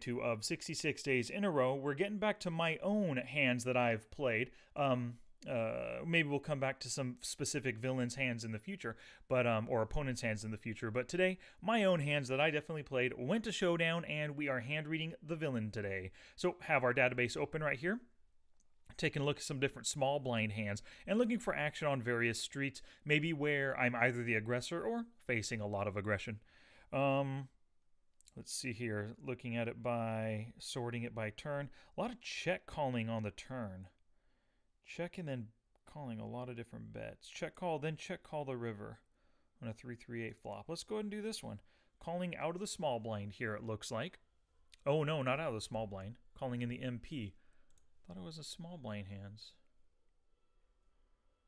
2 of 66 days in a row. We're getting back to my own hands that I've played. Maybe we'll come back to some specific villains' hands in the future, but or opponents' hands in the future. But today, my own hands that I definitely played went to showdown, and we are hand reading the villain today. So have our database open right here. Taking a look at some different small blind hands and looking for action on various streets, maybe where I'm either the aggressor or facing a lot of aggression. Let's see here, looking at it by sorting it by turn. A lot of check calling on the turn. Check and then calling a lot of different bets. Check call, then check call the river on a 3-3-8 flop. Let's go ahead and do this one. Calling out of the small blind here, it looks like. Oh no, not out of the small blind. Calling in the MP. Thought it was a small blind hands.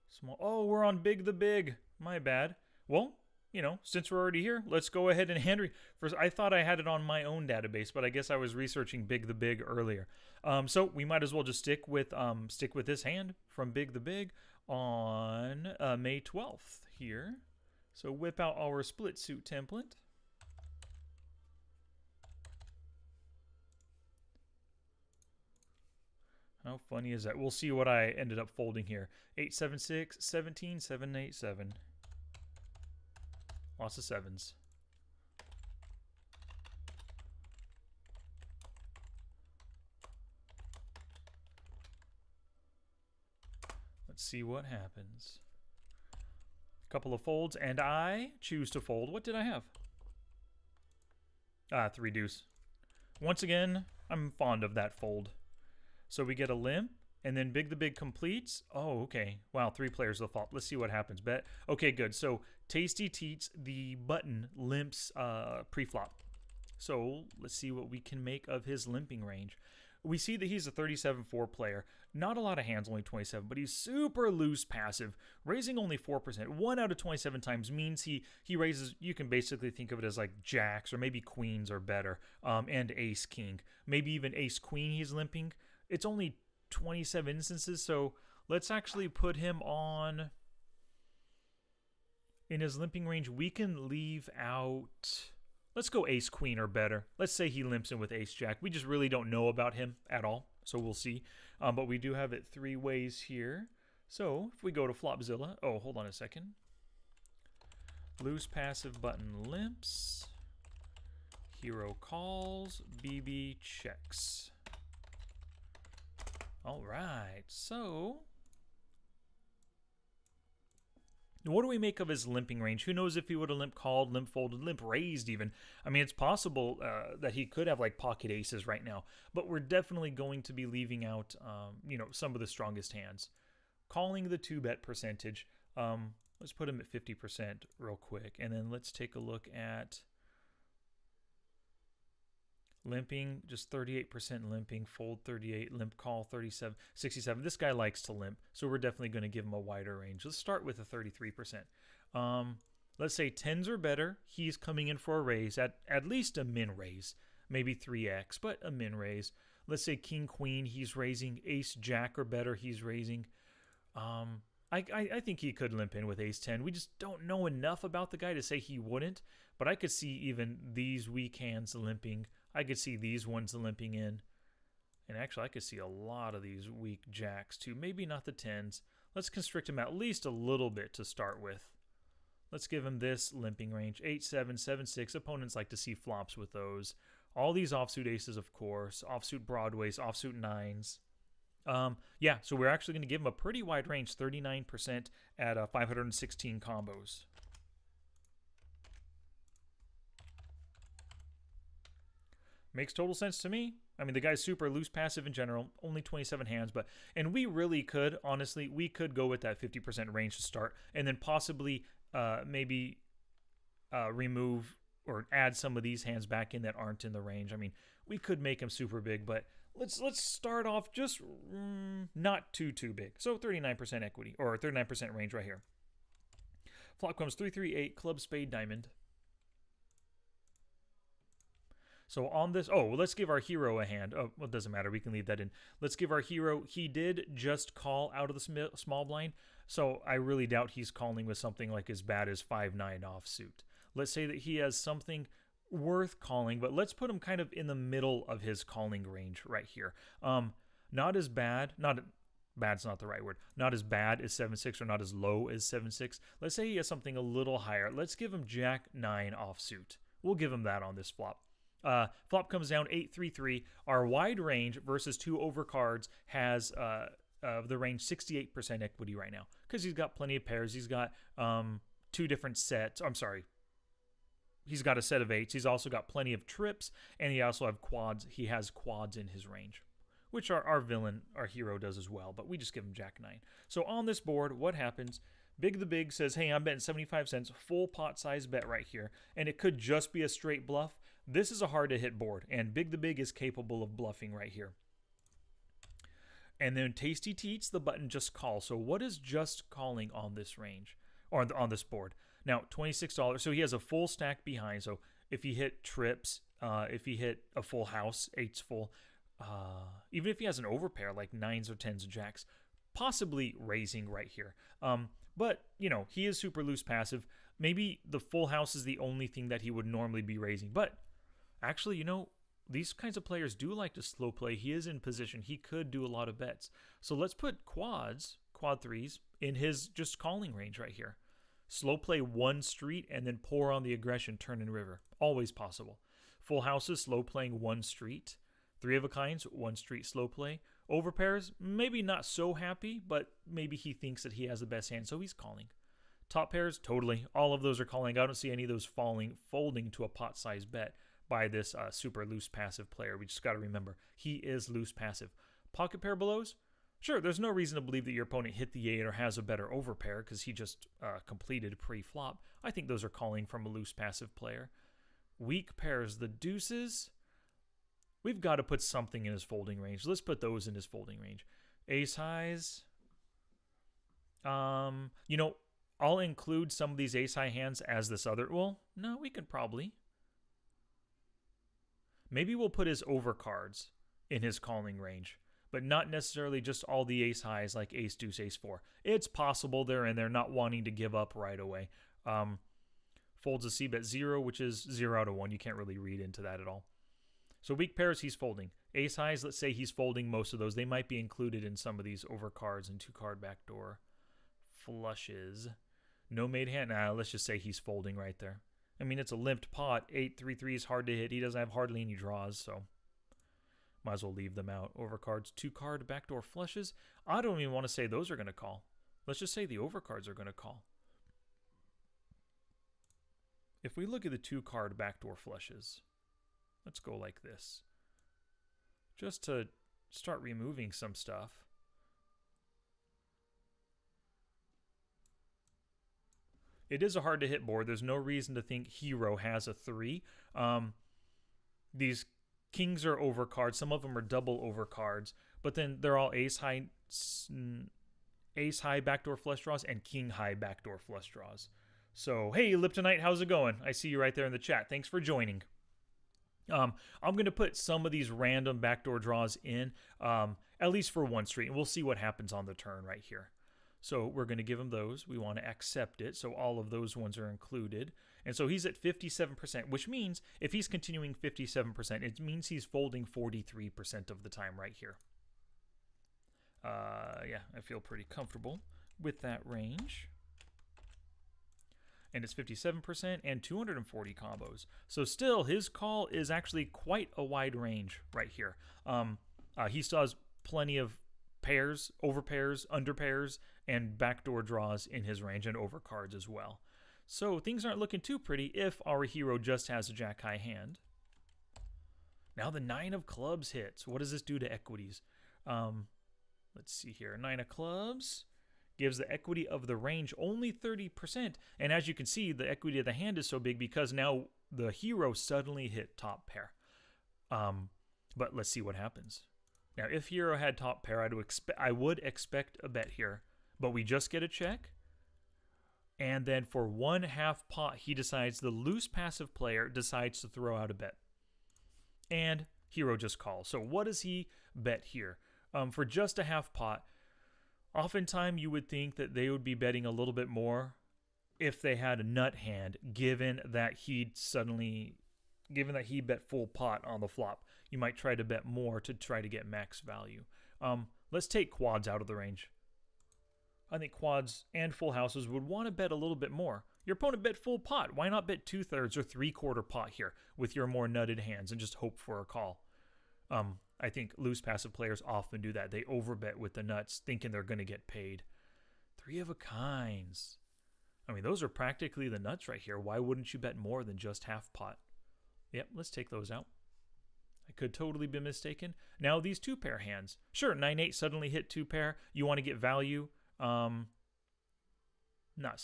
Small. Oh, we're on BigtheBig. My bad. Well, you know, since we're already here, let's go ahead and hand read. First, I thought I had it on my own database, but I guess I was researching BigtheBig earlier. So we might as well just stick with this hand from BigtheBig on May 12th here. So whip out our split suit template. How funny is that? We'll see what I ended up folding here. 8-7-6, 17, 7-8-7. Lots of sevens. Let's see what happens. A couple of folds, and I choose to fold. What did I have? 3 deuce. Once again, I'm fond of that fold. So we get a limp, and then BigtheBig completes. Oh, okay. Wow, 3 players will flop. Let's see what happens. Bet. Okay, good. So Tasty Teats, the button, limps pre-flop. So let's see what we can make of his limping range. We see that he's a 37-4 player. Not a lot of hands, only 27, but he's super loose passive, raising only 4%. 1 out of 27 times means he raises, you can basically think of it as like jacks or maybe queens or better, and ace-king. Maybe even ace-queen he's limping. It's only 27 instances, so let's actually put him on. In his limping range, we can leave out. Let's go ace-queen or better. Let's say he limps in with ace-jack. We just really don't know about him at all, so we'll see. But we do have it 3 ways here. So if we go to Flopzilla. Oh, hold on a second. Loose passive button limps. Hero calls. BB checks. All right, so what do we make of his limping range? Who knows if he would have limp called, limp folded, limp raised even. I mean, it's possible that he could have like pocket aces right now, but we're definitely going to be leaving out, you know, some of the strongest hands. Calling the 2-bet percentage. Let's put him at 50% real quick, and then let's take a look at limping, just 38% limping, fold 38, limp call 37, 67. This guy likes to limp, so we're definitely going to give him a wider range. Let's start with a 33%. Let's say 10s or better. He's coming in for a raise, at least a min raise, maybe 3x, but a min raise. Let's say king, queen, he's raising. Ace, jack or better, he's raising. I think he could limp in with ace-10. We just don't know enough about the guy to say he wouldn't, but I could see even these weak hands limping. I could see these ones limping in. And actually, I could see a lot of these weak jacks too. Maybe not the 10s. Let's constrict him at least a little bit to start with. Let's give him this limping range. 8-7, 7-6. Opponents like to see flops with those. All these offsuit aces, of course. Offsuit broadways, offsuit 9s. Yeah, so we're actually going to give him a pretty wide range, 39% at 516 combos. Makes total sense to me. I mean, the guy's super loose passive in general, only 27 hands, and we really could, honestly, we could go with that 50% range to start, and then possibly maybe remove or add some of these hands back in that aren't in the range. I mean, we could make him super big, but let's start off just not too big. So 39% equity, or 39% range right here. Flop comes 3-3-8, club, spade, diamond. So on this, oh, well, let's give our hero a hand. Oh, well, it doesn't matter. We can leave that in. Let's give our hero, he did just call out of the small blind, so I really doubt he's calling with something like as bad as 5-9 offsuit. Let's say that he has something worth calling, but let's put him kind of in the middle of his calling range right here. Not as bad, bad's not the right word. Not as bad as 7-6 or not as low as 7-6. Let's say he has something a little higher. Let's give him Jack 9 offsuit. We'll give him that on this flop. Flop comes down 8-3-3. Our wide range versus 2 overcards has the range 68% equity right now because he's got plenty of pairs. He's got 2 different sets. I'm sorry. He's got a set of 8s. He's also got plenty of trips, and he also have quads. He has quads in his range, which our villain, our hero, does as well, but we just give him Jack 9. So on this board, what happens? BigtheBig says, hey, I'm betting 75 cents, full pot size bet right here, and it could just be a straight bluff. This is a hard-to-hit board, and BigtheBig is capable of bluffing right here. And then Tasty Teats, the button just calls. So what is just calling on this range, or on this board? Now, $26, so he has a full stack behind. So if he hit trips, if he hit a full house, 8's full, even if he has an overpair like 9s or 10s or jacks, possibly raising right here. But, you know, he is super loose passive. Maybe the full house is the only thing that he would normally be raising. But actually, you know, these kinds of players do like to slow play. He is in position. He could do a lot of bets. So let's put quad 3s, in his just calling range right here. Slow play 1 street and then pour on the aggression, turn and river. Always possible. Full houses, slow playing 1 street. 3 of a kinds, 1 street slow play. Overpairs, maybe not so happy, but maybe he thinks that he has the best hand, so he's calling. Top pairs, totally. All of those are calling. I don't see any of those folding to a pot size bet by this super loose passive player. We just got to remember, he is loose passive. Pocket pair belows, sure, there's no reason to believe that your opponent hit the 8 or has a better overpair because he just completed pre-flop. I think those are calling from a loose passive player. Weak pairs, the deuces, we've got to put something in his folding range. Let's put those in his folding range. Ace highs. You know, I'll include some of these ace high hands as this other. Well, no, we could probably. Maybe we'll put his overcards in his calling range, but not necessarily just all the ace highs like ace deuce, ace 4. It's possible they're in there, not wanting to give up right away. Folds a c-bet 0, which is 0 out of 1. You can't really read into that at all. So weak pairs, he's folding. Ace highs, let's say he's folding most of those. They might be included in some of these overcards and 2-card backdoor flushes. No made hand. Nah, let's just say he's folding right there. I mean, it's a limped pot. 8-3-3 is hard to hit. He doesn't have hardly any draws, so might as well leave them out. Overcards, 2-card backdoor flushes. I don't even want to say those are going to call. Let's just say the overcards are going to call. If we look at the 2-card backdoor flushes, let's go like this. Just to start removing some stuff. It is a hard to hit board. There's no reason to think hero has a 3. These kings are overcards. Some of them are double overcards, but then they're all ace high backdoor flush draws and king high backdoor flush draws. So, hey, Liptonite, how's it going? I see you right there in the chat. Thanks for joining. I'm going to put some of these random backdoor draws in, at least for 1 street, and we'll see what happens on the turn right here. So we're going to give him those. We want to accept it, so all of those ones are included. And so he's at 57%, which means if he's continuing 57%, it means he's folding 43% of the time right here. Yeah, I feel pretty comfortable with that range. And it's 57% and 240 combos. So still, his call is actually quite a wide range right here. He still has plenty of pairs, overpairs, underpairs, and backdoor draws in his range, and overcards as well. So things aren't looking too pretty if our hero just has a jack-high hand. Now the 9 of clubs hits. What does this do to equities? Let's see here. 9 of clubs gives the equity of the range only 30%. And as you can see, the equity of the hand is so big because now the hero suddenly hit top pair. But let's see what happens. Now, if hero had top pair, I would expect a bet here. But we just get a check. And then for 1/2 pot, he decides, the loose passive player decides to throw out a bet. And hero just calls. So what does he bet here? For just a 1/2 pot, oftentimes you would think that they would be betting a little bit more if they had a nut hand, given that he'd suddenly given that he bet full pot on the flop, you might try to bet more to try to get max value. Let's take quads out of the range. I think quads and full houses would want to bet a little bit more. Your opponent bet full pot. Why not bet 2/3 or 3/4 pot here with your more nutted hands and just hope for a call? I think loose passive players often do that. They overbet with the nuts, thinking they're going to get paid. 3 of a kinds. I mean, those are practically the nuts right here. Why wouldn't you bet more than just half pot? Yep, let's take those out. I could totally be mistaken. Now these 2-pair hands. Sure, 9-8 suddenly hit 2-pair. You want to get value. Nuts.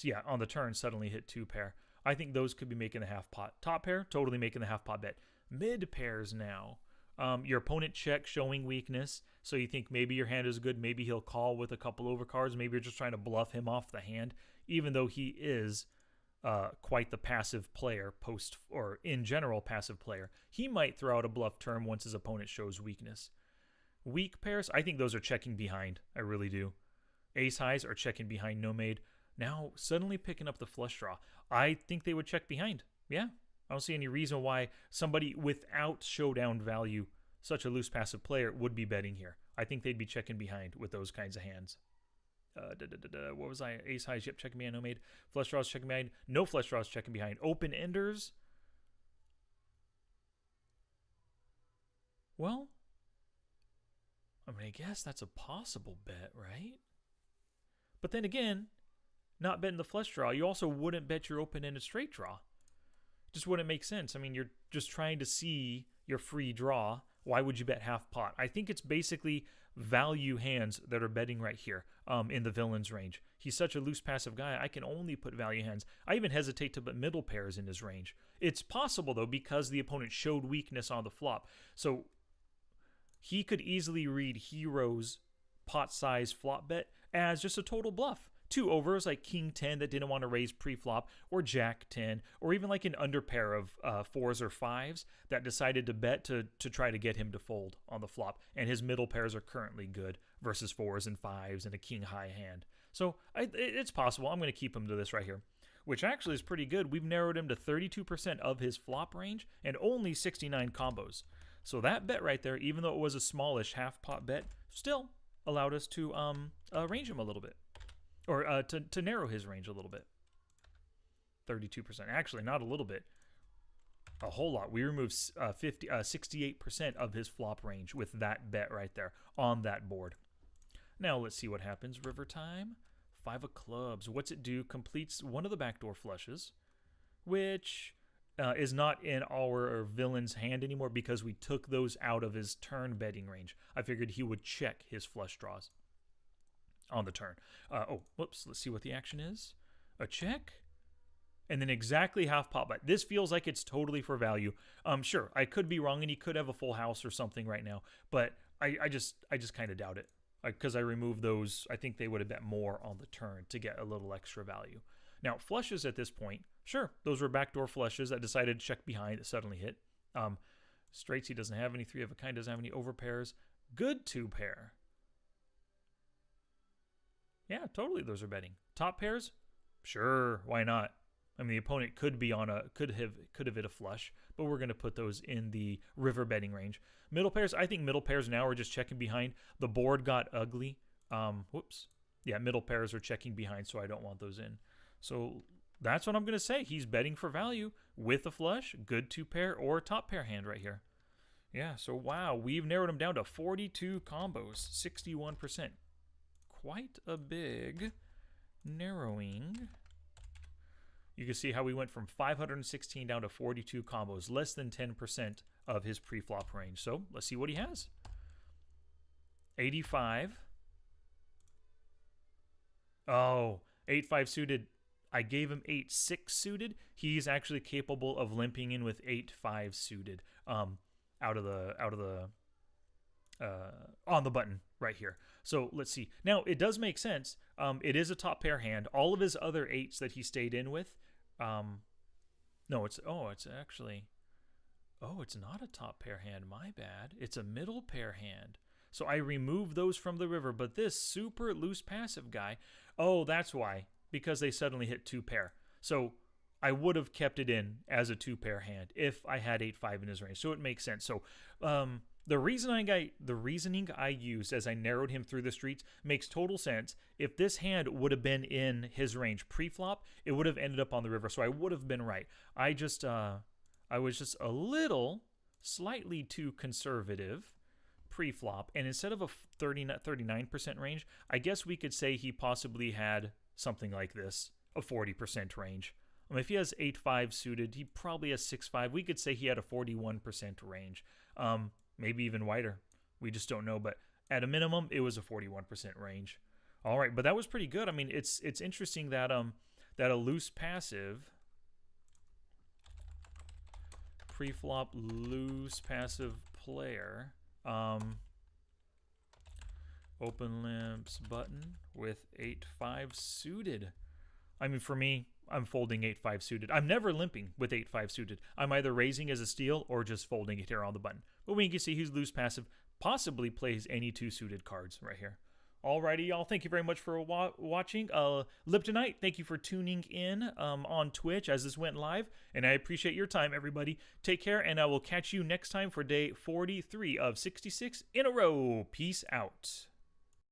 Yeah, on the turn suddenly hit 2-pair. I think those could be making the half pot. Top pair, totally making the half pot bet. Mid pairs now. Your opponent check showing weakness. So you think maybe your hand is good. Maybe he'll call with a couple overcards. Maybe you're just trying to bluff him off the hand, even though he is quite the passive player, or in general passive player. He might throw out a bluff turn once his opponent shows weakness. Weak pairs, I think those are checking behind. I really do. Ace highs are checking behind no made. Now suddenly picking up the flush draw. I think they would check behind. Yeah, I don't see any reason why somebody without showdown value, such a loose passive player, would be betting here. I think they'd be checking behind with those kinds of hands. What was I? Ace highs, yep, checking behind, no made. Flush draws checking behind. No flush draws checking behind. Open enders. Well, I mean, I guess that's a possible bet, right? But then again, not betting the flush draw, you also wouldn't bet your open-ended straight draw. Just wouldn't make sense. I mean, you're just trying to see your free draw. Why would you bet half pot? I think it's basically value hands that are betting right here in the villain's range. He's such a loose passive guy, I can only put value hands. I even hesitate to put middle pairs in his range. It's possible, though, because the opponent showed weakness on the flop. So he could easily read Hero's pot size flop bet as just a total bluff. 2 overs like King 10 that didn't want to raise pre-flop, or Jack 10, or even like an under pair of 4s or 5s that decided to bet to try to get him to fold on the flop. And his middle pairs are currently good versus 4s and 5s and a King high hand. So it's possible. I'm going to keep him to this right here, which actually is pretty good. We've narrowed him to 32% of his flop range and only 69 combos. So that bet right there, even though it was a smallish half pot bet, still allowed us to range him a little bit. Or to narrow his range a little bit. 32%. Actually, not a little bit. A whole lot. We removed 68% of his flop range with that bet right there on that board. Now let's see what happens. River time. 5 of clubs. What's it do? Completes one of the backdoor flushes, which is not in our villain's hand anymore because we took those out of his turn betting range. I figured he would check his flush draws on the turn. Oh, whoops. Let's see what the action is. A check. And then exactly half pot bet. This feels like it's totally for value. Sure, I could be wrong and he could have a full house or something right now. But I just kind of doubt it. Because I removed those. I think they would have bet more on the turn to get a little extra value. Now, flushes at this point. Sure, those were backdoor flushes that decided to check behind that suddenly hit. Straights, he doesn't have any. 3 of a kind, doesn't have any overpairs. Good 2-pair. Yeah, totally those are betting. Top pairs? Sure, why not? I mean, the opponent could be on could have hit a flush, but we're going to put those in the river betting range. Middle pairs, I think middle pairs now are just checking behind. The board got ugly. Whoops. Yeah, middle pairs are checking behind, so I don't want those in. So that's what I'm going to say. He's betting for value with a flush, good 2-pair, or top pair hand right here. Yeah, so wow, we've narrowed him down to 42 combos, 61%. Quite a big narrowing. You can see how we went from 516 down to 42 combos, less than 10% of his pre-flop range. So let's see what he has. 85. Oh, 8-5 suited. I gave him 8-6 suited. He's actually capable of limping in with 8-5 suited. Out of the on the button right here. So let's see. Now it does make sense. It is a top pair hand. All of his other 8s that he stayed in with. No, it's actually. Oh, it's not a top pair hand. My bad. It's a middle pair hand. So I removed those from the river. But this super loose passive guy. Oh, that's why. Because they suddenly hit 2-pair. So I would have kept it in as a 2-pair hand if I had 8-5 in his range. So it makes sense. So the reasoning I used as I narrowed him through the streets makes total sense. If this hand would have been in his range pre-flop, it would have ended up on the river. So I would have been right. I was just a little slightly too conservative pre-flop, and instead of a 39% range, I guess we could say he possibly had something like this, a 40% range. If he has 8-5 suited, he probably has 6-5. We could say he had a 41% range, maybe even wider. We just don't know, but at a minimum, it was a 41% range. All right, but that was pretty good. I mean, it's interesting that that a loose passive, pre-flop loose passive player, open limps button with 8-5 suited. I mean, for me, I'm folding 8-5 suited. I'm never limping with 8-5 suited. I'm either raising as a steal or just folding it here on the button. But we can see he's loose passive, possibly plays any 2 suited cards right here. Alrighty, y'all. Thank you very much for watching. Liptonite, thank you for tuning in on Twitch as this went live. And I appreciate your time, everybody. Take care, and I will catch you next time for day 43 of 66 in a row. Peace out.